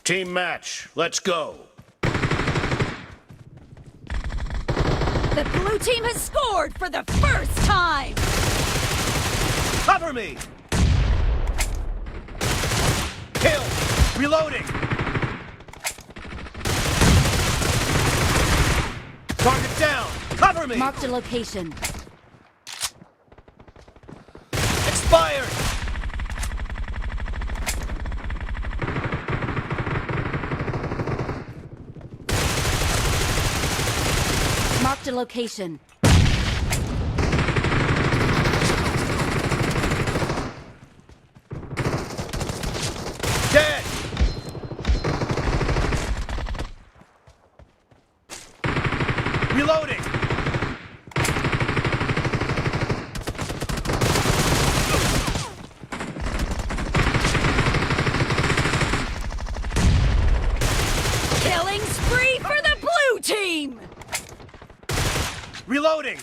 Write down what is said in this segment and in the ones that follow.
Team match, let's go. The blue team has scored for the first time! Cover me! Kill! Reloading! Target down! Cover me! Marked a location. Expired! Marked a location. Dead! Reloading! Killing spree for the blue team! Reloading!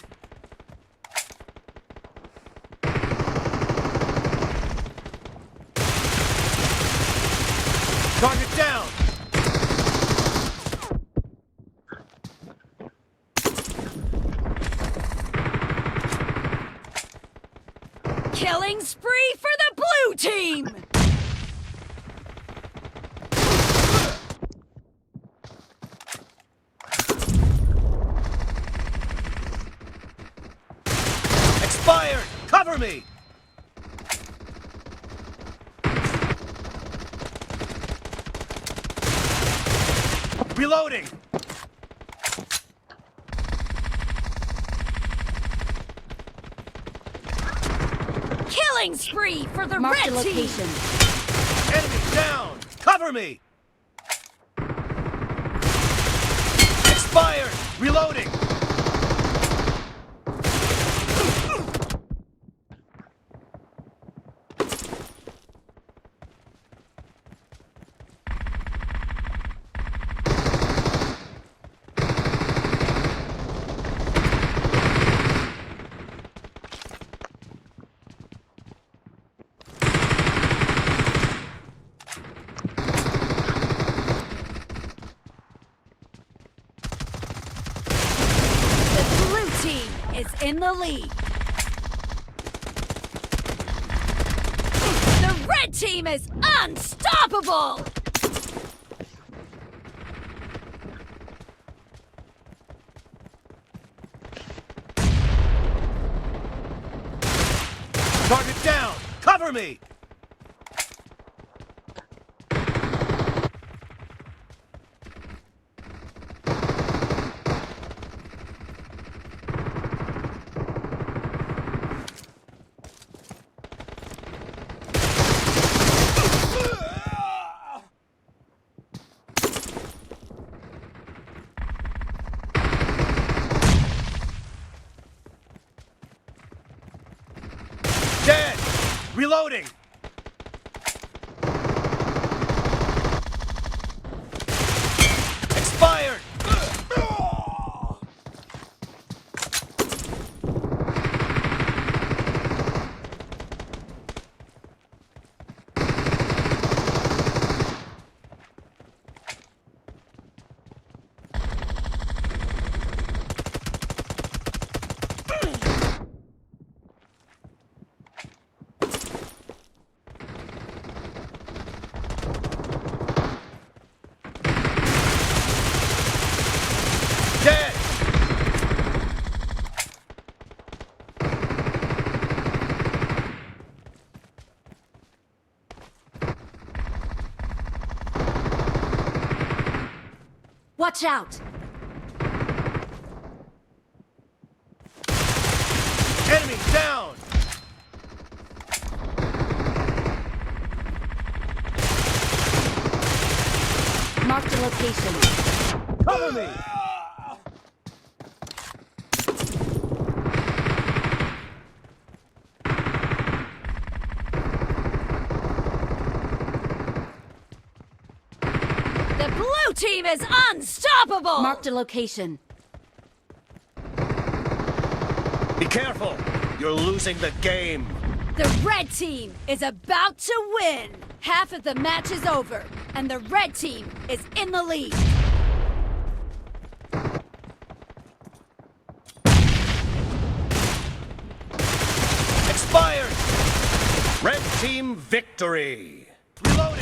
Target down! Killing spree for the blue team! Expired! Cover me! Reloading! Killing spree for the Marked red a team! location. Enemy down! Cover me! Expired! Reloading! The blue team is in the lead. The red team is unstoppable! Target down! Cover me! Dead! Reloading! Expired! Dead! Watch out! Enemy down! Marked a location. Cover me! The blue team is unstoppable! Marked a location. Be careful! You're losing the game! The red team is about to win! Half of the match is over, and the red team is in the lead. Expired! Red team victory! Reload!